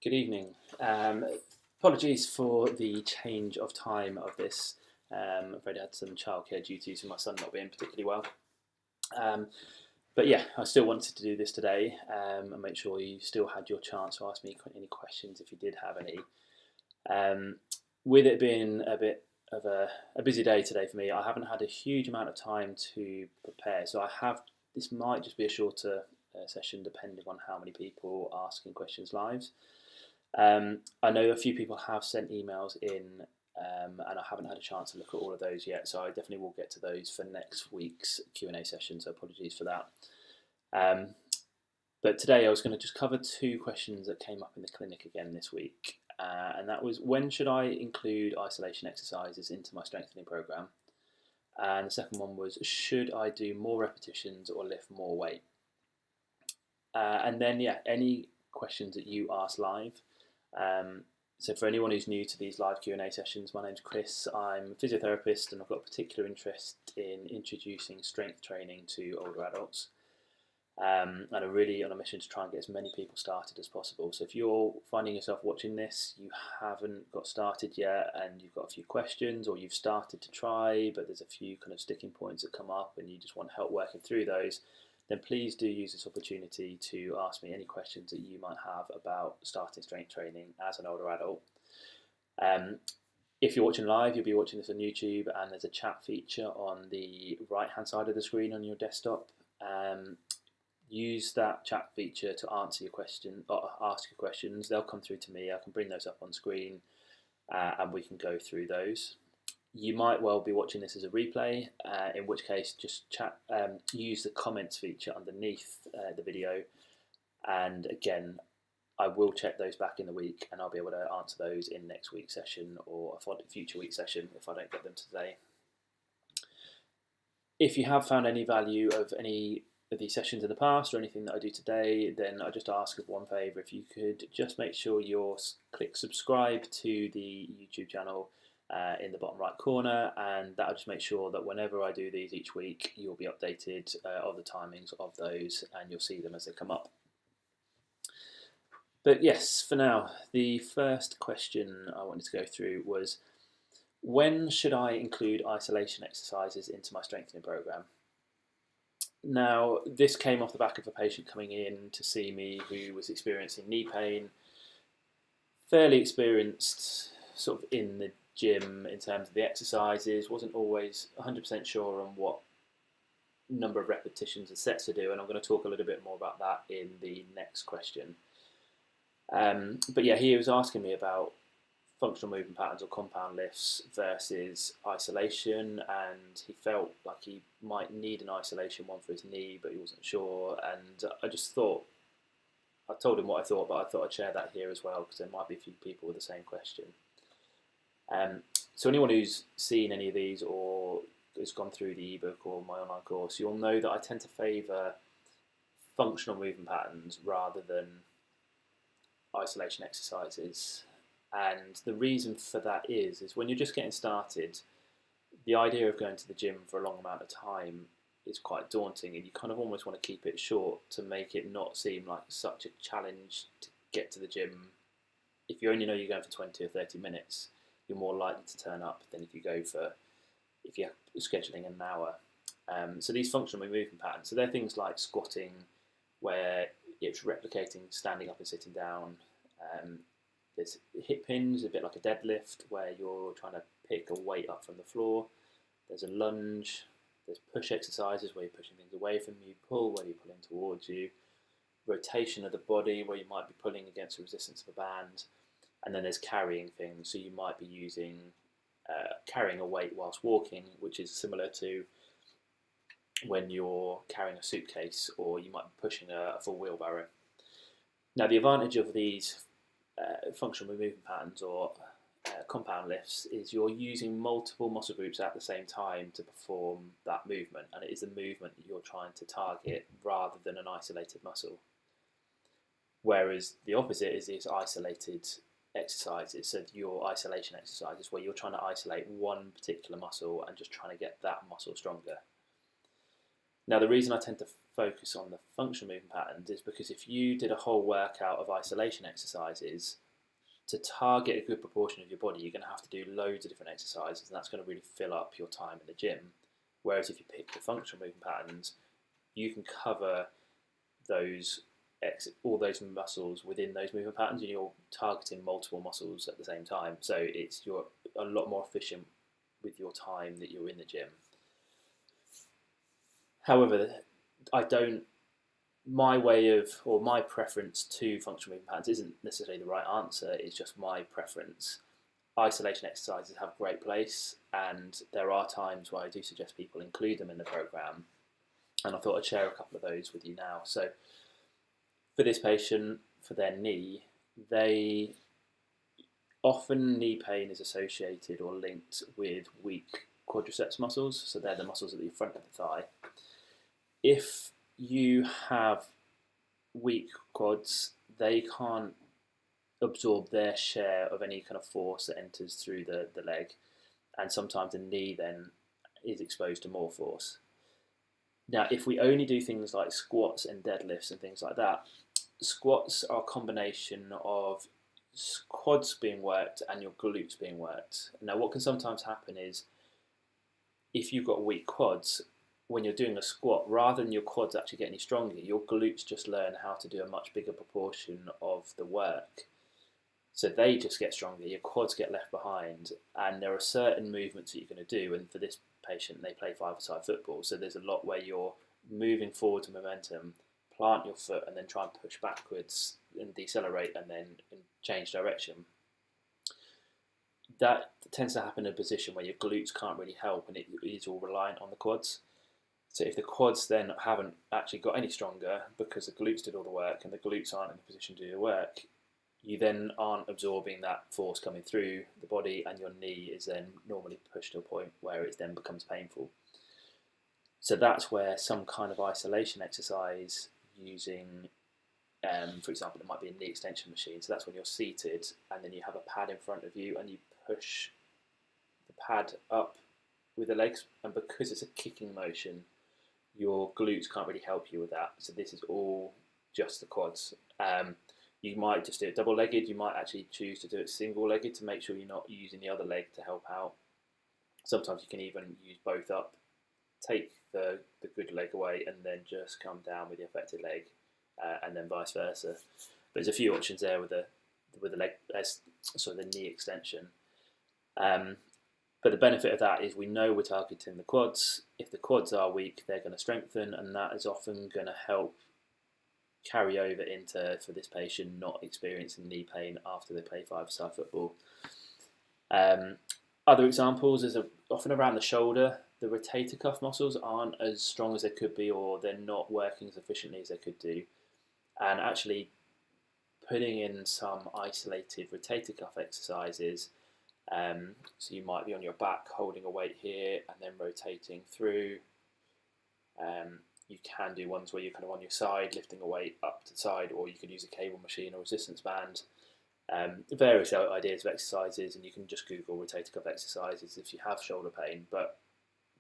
Good evening. Apologies for the change of time of this. I'm afraid I had some childcare duties and my son not being particularly well. Um, but yeah, I still wanted to do this today and make sure you still had your chance to ask me any questions if you did have any. Um, with it being a bit of a busy day today for me, I haven't had a huge amount of time to prepare. So this might just be a shorter session depending on how many people are asking questions live. I know a few people have sent emails in, and I haven't had a chance to look at all of those yet. So I definitely will get to those for next week's Q&A session. So apologies for that. Um, but today I was going to just cover two questions that came up in the clinic again this week, and that was when should I include isolation exercises into my strengthening program, and the second one was should I do more repetitions or lift more weight. And then any questions that you ask live. So for anyone who's new to these live Q&A sessions, my name's Chris. I'm a physiotherapist and I've got a particular interest in introducing strength training to older adults. And I'm really on a mission to try and get as many people started as possible. So if you're finding yourself watching this, you haven't got started yet and you've got a few questions, or you've started to try but there's a few kind of sticking points that come up and you just want help working through those, then please do use this opportunity to ask me any questions that you might have about starting strength training as an older adult. If you're watching live, you'll be watching this on YouTube, and there's a chat feature on the right hand side of the screen on your desktop. Use that chat feature to answer your question or ask your questions. They'll come through to me. I can bring those up on screen, and we can go through those. You might well be watching this as a replay, in which case just use the comments feature underneath the video, and again I will check those back in the week and I'll be able to answer those in next week's session or a future week session if I don't get them today. If you have found any value of any of these sessions in the past or anything that I do today, then I just ask of one favour: if you could just make sure you click subscribe to the YouTube channel in the bottom right corner, and that'll just make sure that whenever I do these each week, you'll be updated of the timings of those and you'll see them as they come up. But yes, for now, the first question I wanted to go through was, when should I include isolation exercises into my strengthening program? Now, this came off the back of a patient coming in to see me who was experiencing knee pain, fairly experienced sort of in the gym in terms of the exercises, wasn't always 100% sure on what number of repetitions and sets to do, and I'm going to talk a little bit more about that in the next question. But yeah, he was asking me about functional movement patterns or compound lifts versus isolation, and he felt like he might need an isolation one for his knee, but he wasn't sure. And I just thought, I told him what I thought, but I thought I'd share that here as well because there might be a few people with the same question. So anyone who's seen any of these or has gone through the ebook or my online course, you'll know that I tend to favour functional movement patterns rather than isolation exercises. And the reason for that is when you're just getting started, the idea of going to the gym for a long amount of time is quite daunting, and you kind of almost want to keep it short to make it not seem like such a challenge to get to the gym. If you only know you're going for 20 or 30 minutes, you're more likely to turn up than if you're scheduling an hour. So these functional movement patterns, so they're things like squatting, where it's replicating standing up and sitting down. There's hip hinge, a bit like a deadlift, where you're trying to pick a weight up from the floor. There's a lunge. There's push exercises where you're pushing things away from you, pull where you're pulling towards you, rotation of the body where you might be pulling against the resistance of a band, and then there's carrying things. So you might be using carrying a weight whilst walking, which is similar to when you're carrying a suitcase, or you might be pushing a full wheelbarrow. Now, the advantage of these functional movement patterns or compound lifts is you're using multiple muscle groups at the same time to perform that movement, and it is the movement that you're trying to target rather than an isolated muscle. Whereas the opposite is these isolated exercises, so your isolation exercises where you're trying to isolate one particular muscle and just trying to get that muscle stronger. Now, the reason I tend to focus on the functional movement patterns is because if you did a whole workout of isolation exercises, to target a good proportion of your body, you're going to have to do loads of different exercises, and that's going to really fill up your time in the gym. Whereas if you pick the functional movement patterns, you can cover all those muscles within those movement patterns, and you're targeting multiple muscles at the same time. So you're a lot more efficient with your time that you're in the gym. However, my preference to functional movement patterns isn't necessarily the right answer. It's just my preference. Isolation exercises have great place, and there are times where I do suggest people include them in the program. And I thought I'd share a couple of those with you now. So, for this patient, for their knee, often knee pain is associated or linked with weak quadriceps muscles. So they're the muscles at the front of the thigh. If you have weak quads, they can't absorb their share of any kind of force that enters through the leg, and sometimes the knee then is exposed to more force. Now, if we only do things like squats and deadlifts and things like that, squats are a combination of quads being worked and your glutes being worked. Now, what can sometimes happen is if you've got weak quads, when you're doing a squat, rather than your quads actually get any stronger, your glutes just learn how to do a much bigger proportion of the work. So they just get stronger, your quads get left behind, and there are certain movements that you're going to do. And for this patient, they play five-a-side football, so there's a lot where you're moving forward to momentum, plant your foot, and then try and push backwards and decelerate, and then change direction. That tends to happen in a position where your glutes can't really help, and it is all reliant on the quads. So if the quads then haven't actually got any stronger because the glutes did all the work and the glutes aren't in the position to do the work, you then aren't absorbing that force coming through the body, and your knee is then normally pushed to a point where it then becomes painful. So that's where some kind of isolation exercise using, for example, it might be a knee extension machine. So that's when you're seated and then you have a pad in front of you and you push the pad up with the legs, and because it's a kicking motion, your glutes can't really help you with that. So this is all just the quads. You might just do it double-legged. You might actually choose to do it single-legged to make sure you're not using the other leg to help out. Sometimes you can even use both up, take the good leg away, and then just come down with the affected leg, and then vice versa. But there's a few options there with the knee extension. But the benefit of that is we know we're targeting the quads. If the quads are weak, they're going to strengthen, and that is often going to help carry over into, for this patient, not experiencing knee pain after they play five-a-side football. Other examples is often around the shoulder. The rotator cuff muscles aren't as strong as they could be, or they're not working as efficiently as they could do. And actually putting in some isolated rotator cuff exercises, so you might be on your back holding a weight here and then rotating through. You can do ones where you're kind of on your side, lifting a weight up to the side, or you could use a cable machine or resistance band. Various ideas of exercises, and you can just Google rotator cuff exercises if you have shoulder pain. But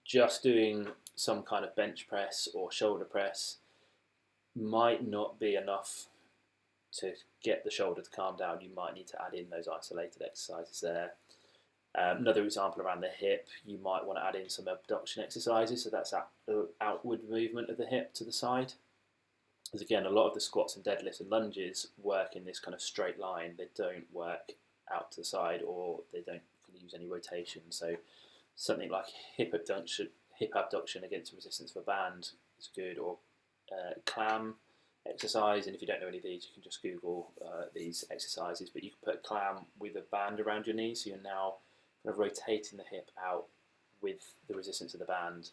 just doing some kind of bench press or shoulder press might not be enough to get the shoulder to calm down. You might need to add in those isolated exercises there. Another example around the hip, you might want to add in some abduction exercises, so that's outward movement of the hip to the side. Because again, a lot of the squats and deadlifts and lunges work in this kind of straight line. They don't work out to the side, or they don't use any rotation. So something like hip abduction against resistance of a band is good, or clam exercise. And if you don't know any of these, you can just Google these exercises. But you can put a clam with a band around your knee, so you're now kind of rotating the hip out with the resistance of the band.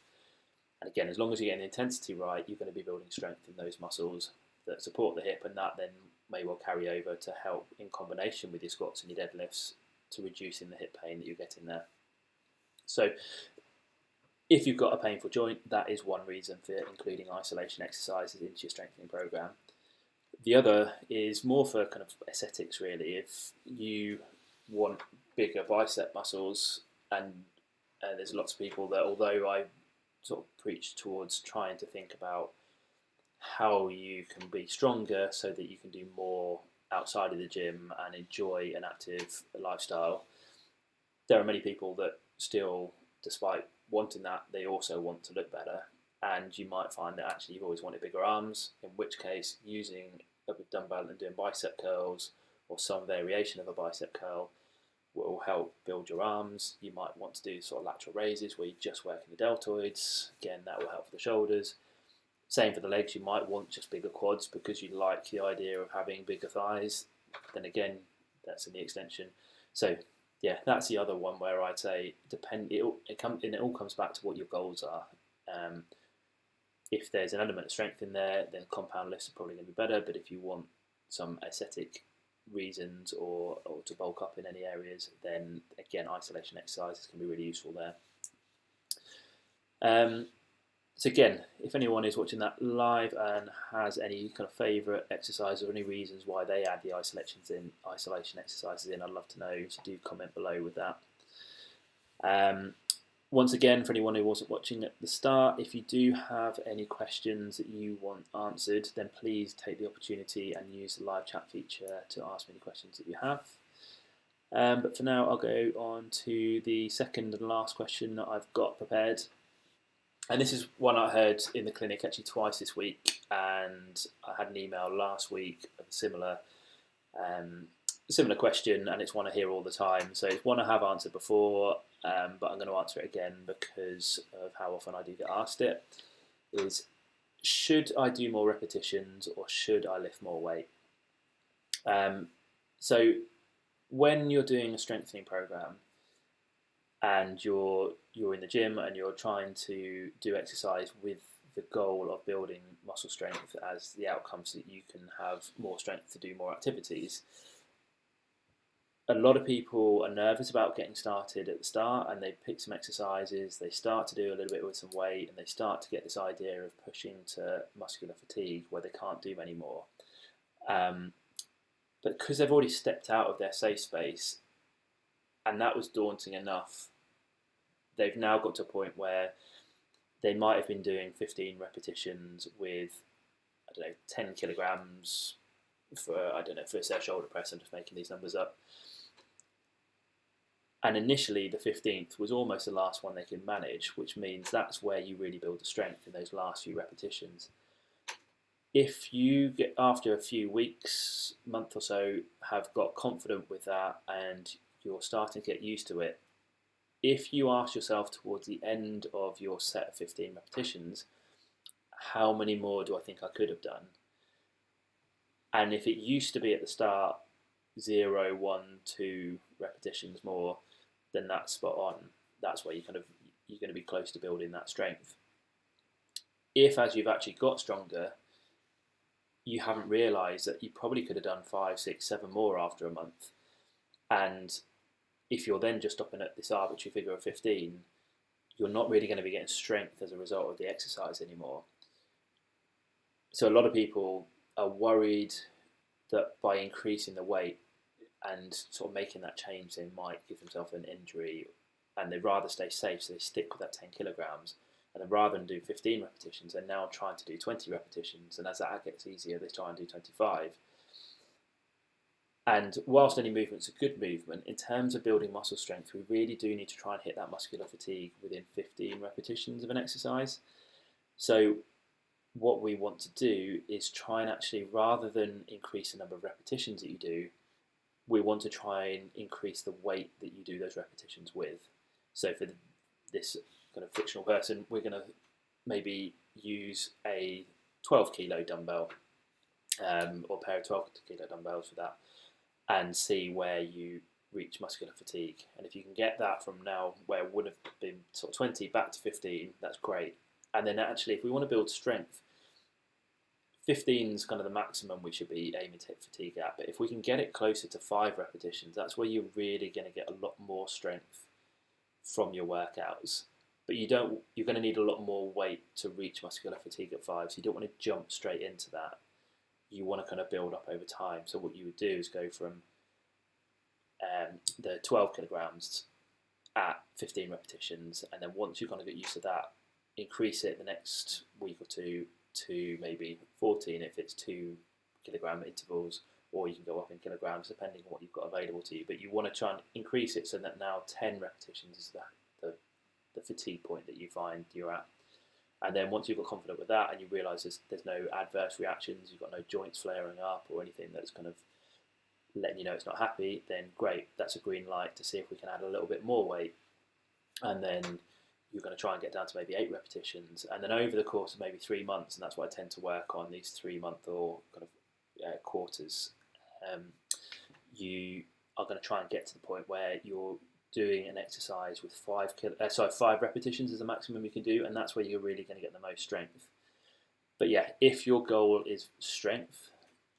And again, as long as you're getting the intensity right, you're going to be building strength in those muscles that support the hip, and that then may well carry over to help in combination with your squats and your deadlifts to reducing the hip pain that you're getting there. So if you've got a painful joint, that is one reason for including isolation exercises into your strengthening program. The other is more for kind of aesthetics, really. If you want bigger bicep muscles, and there's lots of people that, although I sort of preach towards trying to think about how you can be stronger so that you can do more outside of the gym and enjoy an active lifestyle. There are many people that still, despite wanting that, they also want to look better. And you might find that actually you've always wanted bigger arms, in which case using a dumbbell and doing bicep curls or some variation of a bicep curl will help build your arms. You might want to do sort of lateral raises where you're just working the deltoids. Again, that will help for the shoulders. Same for the legs. You might want just bigger quads because you like the idea of having bigger thighs. Then again, that's in the extension. So yeah, that's the other one where I'd say it all comes back to what your goals are. If there's an element of strength in there, then compound lifts are probably going to be better. But if you want some aesthetic reasons or to bulk up in any areas, then again, isolation exercises can be really useful there. So again, if anyone is watching that live and has any kind of favourite exercise or any reasons why they add the isolation exercises in, I'd love to know. So do comment below with that. Once again, for anyone who wasn't watching at the start, if you do have any questions that you want answered, then please take the opportunity and use the live chat feature to ask me any questions that you have. But for now, I'll go on to the second and last question that I've got prepared. And this is one I heard in the clinic actually twice this week, and I had an email last week of a similar question, and it's one I hear all the time. So it's one I have answered before, but I'm going to answer it again because of how often I do get asked it. Is, should I do more repetitions or should I lift more weight? So when you're doing a strengthening program and you're in the gym and you're trying to do exercise with the goal of building muscle strength as the outcome so that you can have more strength to do more activities, a lot of people are nervous about getting started at the start, and they pick some exercises, they start to do a little bit with some weight, and they start to get this idea of pushing to muscular fatigue where they can't do any more. But because they've already stepped out of their safe space, and that was daunting enough, they've now got to a point where they might have been doing 15 repetitions with, 10 kilograms for a shoulder press. I'm just making these numbers up. And initially, the 15th was almost the last one they could manage, which means that's where you really build the strength in those last few repetitions. If you get, after a few weeks, month or so, have got confident with that and you're starting to get used to it, if you ask yourself towards the end of your set of 15 repetitions, how many more do I think I could have done? And if it used to be at the start 0, 1, 2 repetitions more, then that's spot on. That's where you're going to be close to building that strength. If, as you've actually got stronger, you haven't realised that you probably could have done 5, 6, 7 more after a month, and if you're then just stopping at this arbitrary figure of 15, you're not really going to be getting strength as a result of the exercise anymore. So a lot of people are worried that by increasing the weight and sort of making that change, they might give themselves an injury, and they'd rather stay safe, so they stick with that 10 kilograms. And then rather than do 15 repetitions, they're now trying to do 20 repetitions. And as that gets easier, they try and do 25. And whilst any movement's a good movement, in terms of building muscle strength, we really do need to try and hit that muscular fatigue within 15 repetitions of an exercise. So what we want to do is try and actually, rather than increase the number of repetitions that you do, we want to try and increase the weight that you do those repetitions with. So for this kind of fictional person, we're going to maybe use a 12 kilo dumbbell or a pair of 12 kilo dumbbells for that, and see where you reach muscular fatigue. And if you can get that from now where it would have been sort of 20 back to 15, that's great. And then actually, if we want to build strength, 15 is kind of the maximum we should be aiming to hit fatigue at. But if we can get it closer to 5 repetitions, that's where you're really going to get a lot more strength from your workouts. But you're going to need a lot more weight to reach muscular fatigue at 5. So you don't want to jump straight into that. You want to kind of build up over time. So what you would do is go from the 12 kilograms at 15 repetitions, and then once you've kind of got used to that, increase it the next week or two to maybe 14 if it's 2 kilogram intervals, or you can go up in kilograms depending on what you've got available to you. But you want to try and increase it so that now 10 repetitions is the fatigue point that you find you're at. And then once you've got confident with that and you realise there's no adverse reactions, you've got no joints flaring up or anything that's kind of letting you know it's not happy, then great, that's a green light to see if we can add a little bit more weight. And then you're going to try and get down to maybe 8 repetitions. And then over the course of maybe 3 months, and that's what I tend to work on, these 3-month or kind of quarters, you are going to try and get to the point where you're doing an exercise with 5 repetitions is the maximum you can do, and that's where you're really going to get the most strength. But yeah, if your goal is strength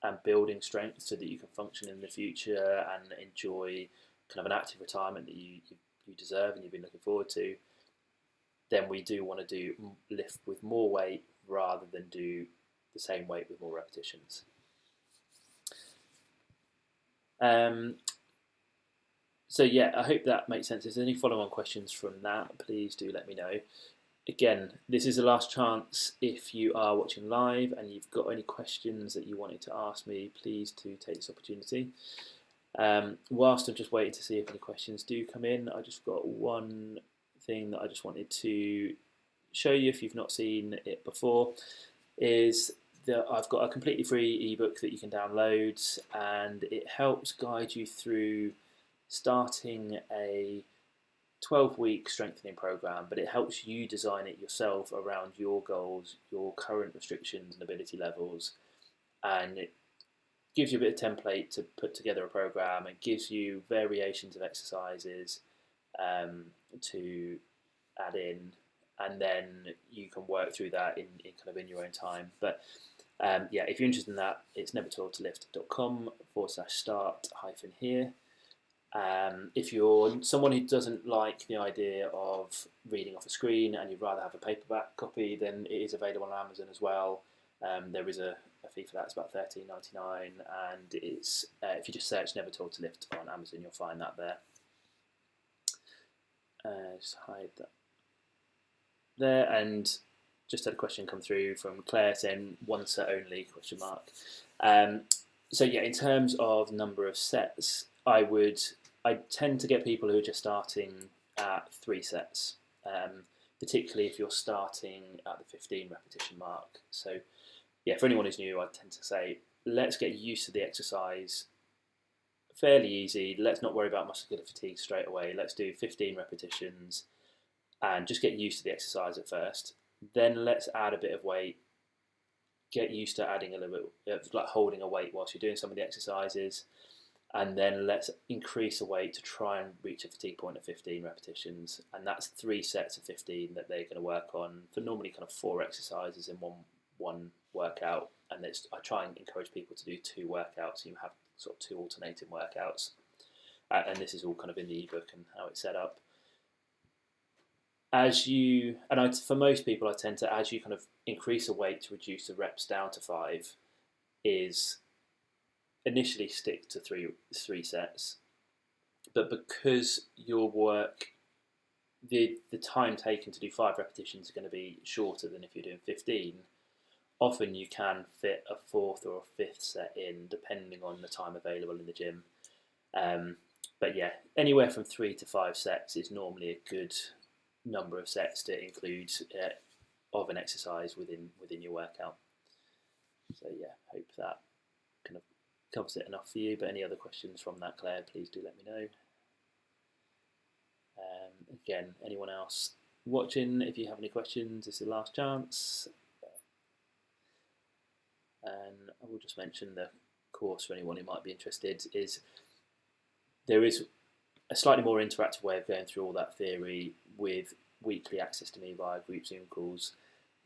and building strength so that you can function in the future and enjoy kind of an active retirement that you deserve and you've been looking forward to, then we do want to do lift with more weight rather than do the same weight with more repetitions. So yeah, I hope that makes sense. If there's any follow-on questions from that, please do let me know. Again, this is the last chance. If you are watching live and you've got any questions that you wanted to ask me, please do take this opportunity. Whilst I'm just waiting to see if any questions do come in, I just got one thing that I just wanted to show you if you've not seen it before, is that I've got a completely free ebook that you can download, and it helps guide you through starting a 12-week strengthening program, but it helps you design it yourself around your goals, your current restrictions and ability levels, and it gives you a bit of template to put together a program. It gives you variations of exercises to add in, and then you can work through that in kind of in your own time. But yeah, if you're interested in that, it's nevertoiltolift.com/start-here. If you're someone who doesn't like the idea of reading off a screen and you'd rather have a paperback copy, then it is available on Amazon as well. There is a fee for that. It's about $13.99, and it's if you just search Never Told to Lift on Amazon, you'll find that there. Just hide that there. And just had a question come through from Claire saying 1 set only ? So yeah, in terms of number of sets, I tend to get people who are just starting at 3 sets, particularly if you're starting at the 15 repetition mark. So yeah, for anyone who's new, I tend to say, let's get used to the exercise fairly easy. Let's not worry about muscular fatigue straight away. Let's do 15 repetitions and just get used to the exercise at first. Then let's add a bit of weight. Get used to adding a little bit of like holding a weight whilst you're doing some of the exercises. And then let's increase the weight to try and reach a fatigue point of 15 repetitions. And that's 3 sets of 15 that they're going to work on for normally kind of 4 exercises in one workout. And I try and encourage people to do 2 workouts, so you have sort of 2 alternating workouts. And this is all kind of in the ebook and how it's set up. For most people, I tend to, as you kind of increase the weight to reduce the reps down to 5, is initially stick to three sets, but because your work, the time taken to do 5 repetitions is going to be shorter than if you're doing 15, often you can fit a 4th or a 5th set in depending on the time available in the gym. But yeah, anywhere from 3 to 5 sets is normally a good number of sets to include of an exercise within your workout. So yeah, hope that kind of covers it enough for you. But any other questions from that, Claire, please do let me know. Again, anyone else watching, if you have any questions, this is the last chance. And I will just mention the course for anyone who might be interested. There is a slightly more interactive way of going through all that theory with weekly access to me via group Zoom calls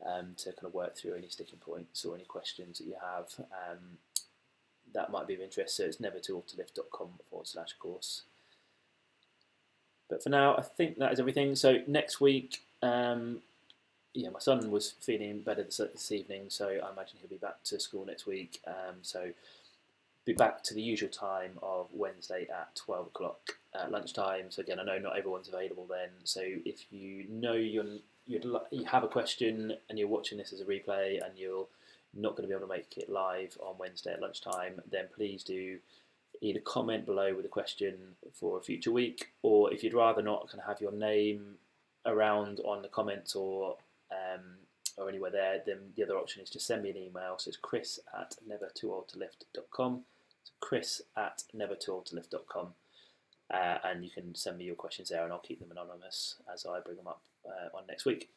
to kind of work through any sticking points or any questions that you have. That might be of interest. So it's nevertoiltolift.com/course. But for now, I think that is everything. So next week, my son was feeling better this evening, so I imagine he'll be back to school next week. So be back to the usual time of Wednesday at 12 o'clock at lunchtime. So again, I know not everyone's available then. So if you know you're you have a question and you're watching this as a replay and you're not going to be able to make it live on Wednesday at lunchtime, then please do either comment below with a question for a future week, or if you'd rather not kind of have your name around on the comments or anywhere there, then the other option is just send me an email. So it's chris@nevertooldtolift.com. So chris@nevertooldtolift.com. And you can send me your questions there, and I'll keep them anonymous as I bring them up on next week.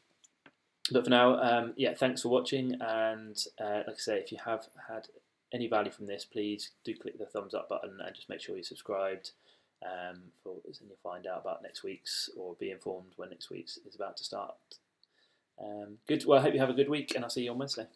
But for now, thanks for watching. And like I say, if you have had any value from this, please do click the thumbs up button and just make sure you're subscribed. And you'll find out about next week's, or be informed when next week's is about to start. Good. Well, I hope you have a good week, and I'll see you on Wednesday.